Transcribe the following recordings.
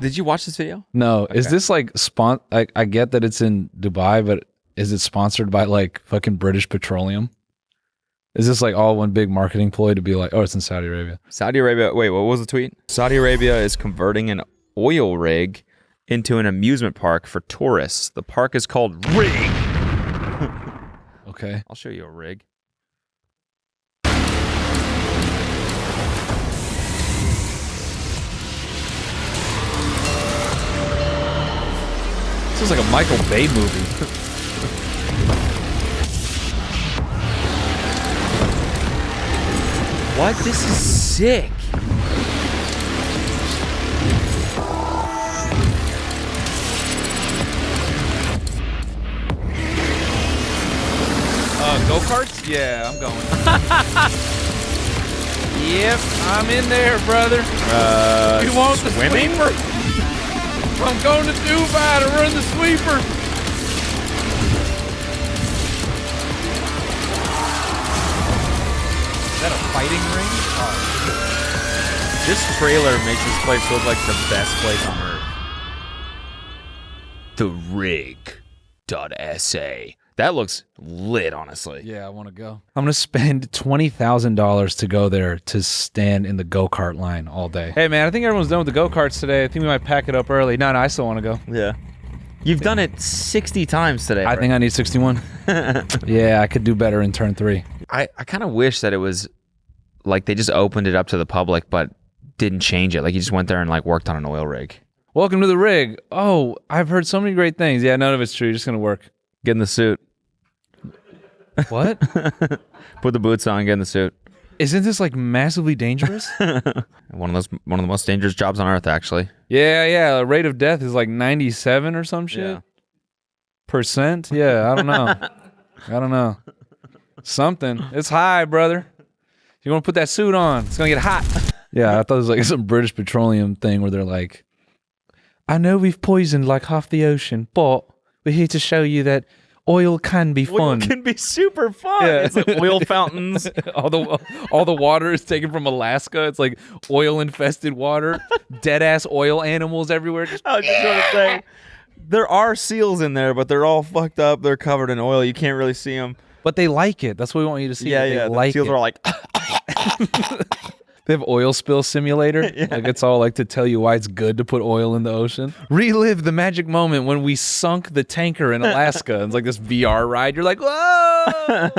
Did you watch this video? No. Okay. Is this like I get that it's in Dubai, but is it sponsored by like fucking British Petroleum? Is this like all one big marketing ploy to be like, oh, it's in Saudi Arabia? Saudi Arabia. Wait, what was the tweet? Saudi Arabia is converting an oil rig into an amusement park for tourists. The park is called Rig. Okay. I'll show you a rig. This is like a Michael Bay movie. What? This is sick. Go-karts? Yeah, I'm going. Yep, I'm in there, brother. You want the sweeper? I'm going to Dubai to run the sweeper. Is that a fighting ring? Oh. This trailer makes this place look like the best place on earth. The Rig.sa. That looks lit, honestly. Yeah, I want to go. I'm going to spend $20,000 to go there to stand in the go-kart line all day. Hey, man, I think everyone's done with the go-karts today. I think we might pack it up early. No, I still want to go. Yeah. You've done it 60 times today. I think I need 61. Yeah, I could do better in turn 3. I kind of wish that it was like they just opened it up to the public but didn't change it. Like you just went there and like worked on an oil rig. Welcome to the rig. Oh, I've heard so many great things. Yeah, none of it's true. You're just going to work. Get in the suit. What? Put the boots on, get in the suit. Isn't this like massively dangerous? One of the most dangerous jobs on earth, actually. Yeah. The rate of death is like 97 or some shit. Yeah. Percent? Yeah, I don't know. Something. It's high, brother. You want to put that suit on. It's going to get hot. Yeah, I thought it was like some British Petroleum thing where they're like, I know we've poisoned like half the ocean, but we're here to show you that oil can be fun. Oil can be super fun. Yeah. It's like oil fountains. all the water is taken from Alaska. It's like oil infested water. Dead ass oil animals everywhere. I was just going to say, there are seals in there, but they're all fucked up. They're covered in oil. You can't really see them. But they like it. That's what we want you to see. Yeah. Like the seals are like. They have oil spill simulator. Yeah. Like it's all like to tell you why it's good to put oil in the ocean. Relive the magic moment when we sunk the tanker in Alaska. It's like this VR ride. You're like, whoa!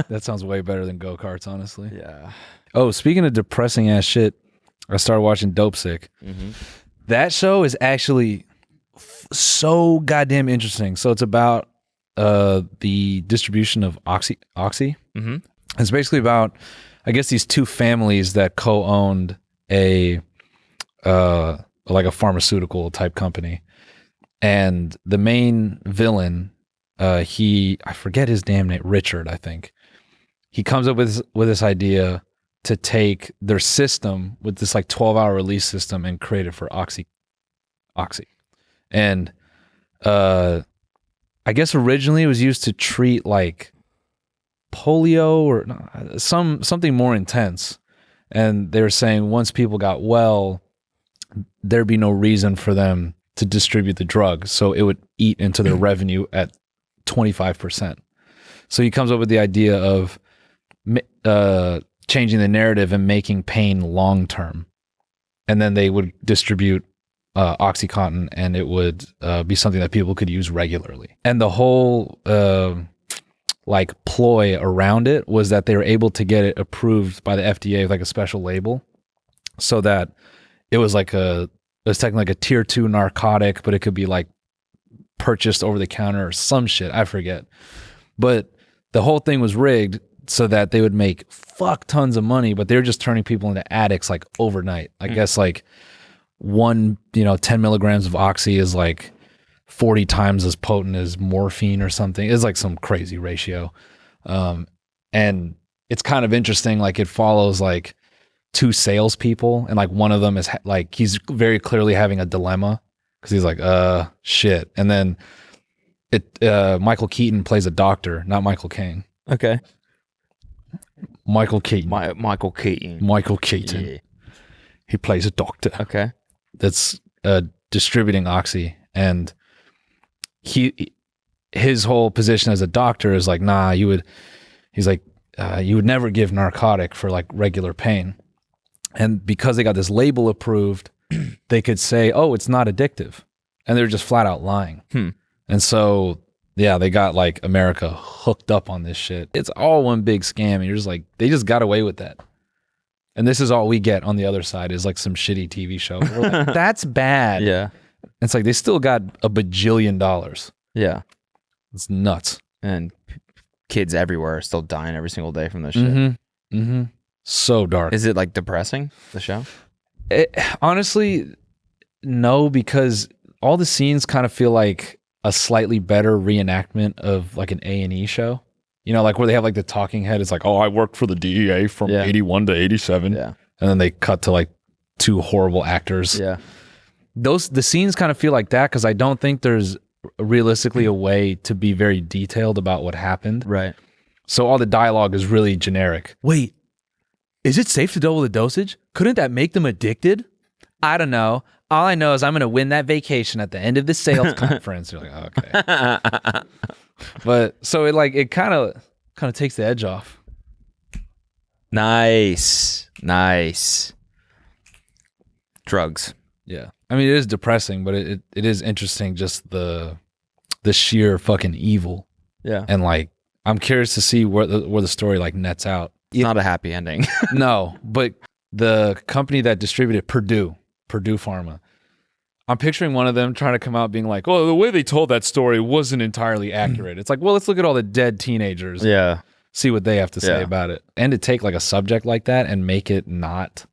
That sounds way better than go-karts, honestly. Yeah. Oh, speaking of depressing ass shit, I started watching Dopesick. Mm-hmm. That show is actually so goddamn interesting. So it's about the distribution of oxy. Mm-hmm. It's basically about, I guess, these two families that co-owned a pharmaceutical type company, and the main villain, I forget his damn name, Richard, I think. He comes up with this idea to take their system with this like 12-hour release system and create it for oxy, and I guess originally it was used to treat like polio or something more intense, and they were saying once people got well, there'd be no reason for them to distribute the drug, so it would eat into their revenue at 25%. So he comes up with the idea of changing the narrative and making pain long term, and then they would distribute OxyContin, and it would be something that people could use regularly. And the whole like ploy around it was that they were able to get it approved by the FDA with like a special label, so that it was technically like a tier 2 narcotic, but it could be like purchased over the counter or some shit. I forget. But the whole thing was rigged so that they would make fuck tons of money, but they were just turning people into addicts like overnight. I guess like 10 milligrams of oxy is like 40 times as potent as morphine or something. It's like some crazy ratio. And it's kind of interesting. Like it follows like two salespeople, and like one of them is like, he's very clearly having a dilemma because he's like, shit. And then Michael Keaton plays a doctor, not Michael Caine. Okay. Michael Keaton. Michael Keaton. Michael Keaton. Yeah. He plays a doctor. Okay. That's distributing Oxy, and his whole position as a doctor is like, nah, you would never give narcotic for like regular pain. And because they got this label approved, they could say, oh, it's not addictive. And they're just flat out lying. And so, yeah, they got like America hooked up on this shit. It's all one big scam. And you're just like, they just got away with that. And this is all we get on the other side is like some shitty TV show. We're like, that's bad. Yeah. It's like they still got $1 bajillion. Yeah. It's nuts. And kids everywhere are still dying every single day from this shit. So dark. Is it like depressing, the show? Honestly, no, because all the scenes kind of feel like a slightly better reenactment of like an A&E show. You know, like where they have like the talking head. It's like, oh, I worked for the DEA from 81 to 87. Yeah. And then they cut to like two horrible actors. Yeah. The scenes kind of feel like that because I don't think there's realistically a way to be very detailed about what happened. Right. So all the dialogue is really generic. Wait, is it safe to double the dosage? Couldn't that make them addicted? I don't know. All I know is I'm going to win that vacation at the end of the sales conference. You're like, okay. But so it kind of takes the edge off. Nice. Drugs. Yeah. I mean, it is depressing, but it is interesting just the sheer fucking evil. Yeah. And like I'm curious to see where the story like nets out. It's not a happy ending. No, but the company that distributed Purdue Pharma, I'm picturing one of them trying to come out being like, well, the way they told that story wasn't entirely accurate. It's like, well, let's look at all the dead teenagers. Yeah. See what they have to say about it. And to take like a subject like that and make it not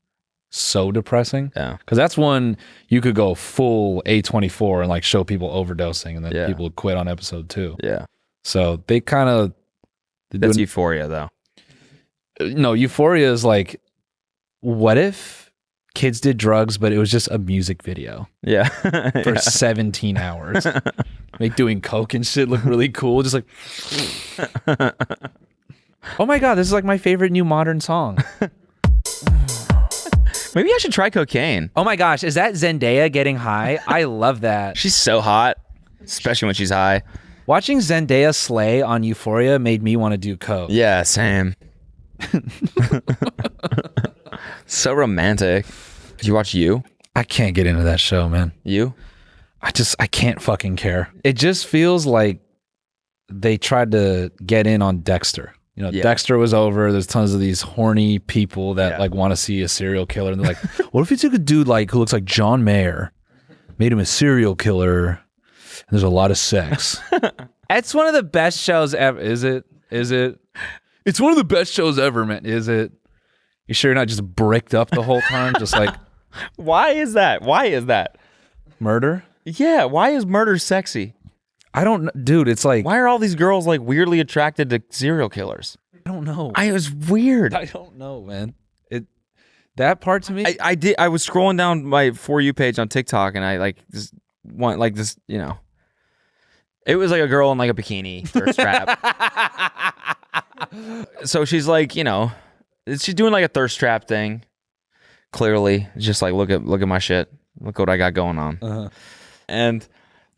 so depressing. Yeah. Because that's one you could go full A24 and like show people overdosing and then people would quit on episode 2. Yeah. So they kind of... That's Euphoria though. No, Euphoria is like, what if kids did drugs, but it was just a music video? Yeah. For 17 hours. Like doing coke and shit look really cool. Just like, oh my God, this is like my favorite new modern song. Maybe I should try cocaine. Oh my gosh, is that Zendaya getting high? I love that. She's so hot, especially when she's high. Watching Zendaya slay on Euphoria made me want to do coke. Yeah, same. So romantic. Did you watch You? I can't get into that show, man. You? I can't fucking care. It just feels like they tried to get in on Dexter. You know, Dexter was over. There's tons of these horny people that like want to see a serial killer. And they're like, what if you took a dude like who looks like John Mayer, made him a serial killer, and there's a lot of sex? It's one of the best shows ever. Is it? It's one of the best shows ever, man. Is it? You sure you're not just bricked up the whole time? Just like... Why is that? Murder? Yeah, why is murder sexy? I don't know. Dude, it's like... Why are all these girls like weirdly attracted to serial killers? I don't know. It was weird. I don't know, man. That part to me... I was scrolling down my For You page on TikTok and I like just want like this, you know... It was like a girl in like a bikini thirst trap. So she's like, you know, she's doing like a thirst trap thing. Clearly, just like look at my shit. Look what I got going on. Uh-huh. And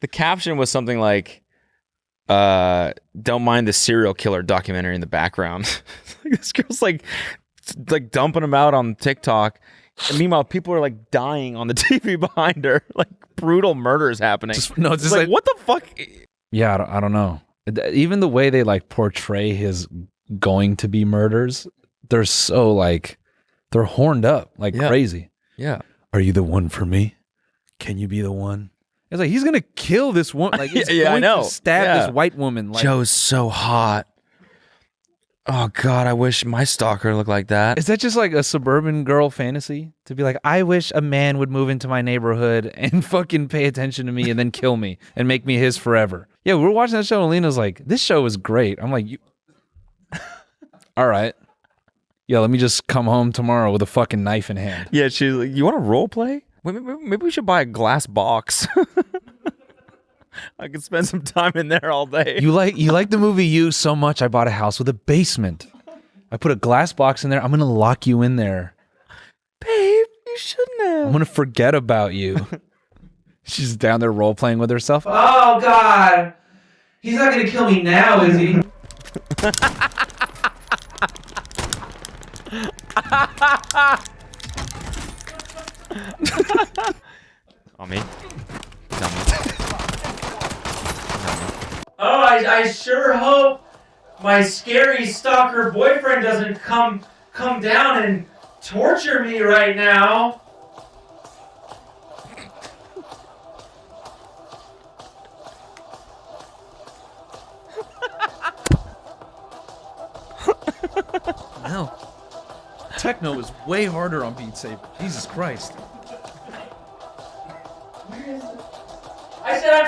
the caption was something like, "Don't mind the serial killer documentary in the background." This girl's like dumping them out on TikTok. And meanwhile, people are like dying on the TV behind her. Like brutal murders happening. It's just like what the fuck? Yeah, I don't know. Even the way they like portray his going to be murders, they're so like, they're horned up like crazy. Yeah. Are you the one for me? Can you be the one? It's like, he's going to kill this woman. Like, he's going to stab this white woman. Like, Joe's so hot. Oh God, I wish my stalker looked like that. Is that just like a suburban girl fantasy? To be like, I wish a man would move into my neighborhood and fucking pay attention to me and then kill me and make me his forever. Yeah, we were watching that show and Lena's like, this show is great. I'm like, all right. Yeah, let me just come home tomorrow with a fucking knife in hand. Yeah, she's like, you want to role play? Maybe we should buy a glass box. I could spend some time in there all day. You like the movie You so much, I bought a house with a basement. I put a glass box in there. I'm going to lock you in there. Babe, you shouldn't have. I'm going to forget about you. She's down there role playing with herself. Oh God, he's not gonna kill me now, is he? On me. He's on me. Oh, I sure hope my scary stalker boyfriend doesn't come down and torture me right now. No. Techno is way harder on Beat Saber. Jesus Christ.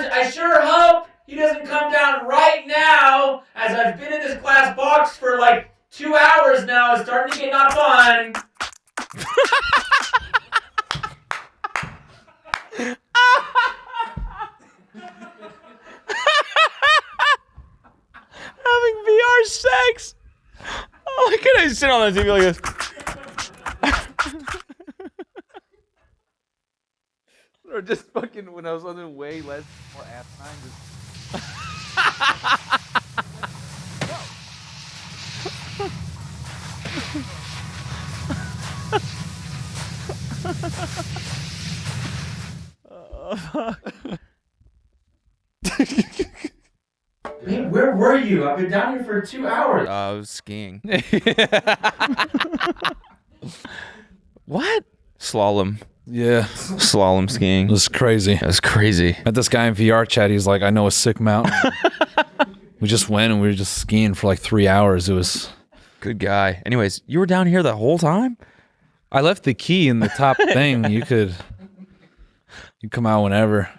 I sure hope he doesn't come down right now, as I've been in this glass box for like 2 hours now. It's starting to get not fun. Having VR sex. Oh, look at him sit on the TV like this. Or just fucking when I was on the way, less more asinine. Babe, where were you? I've been down here for 2 hours. I was skiing. What? Slalom. Yeah, Slalom skiing. it was crazy. That's crazy. Met this guy in VR chat. He's like, I know a sick mountain. We just went and we were just skiing for like 3 hours. It was. Good guy. Anyways, you were down here the whole time? I left the key in the top thing. You come out whenever.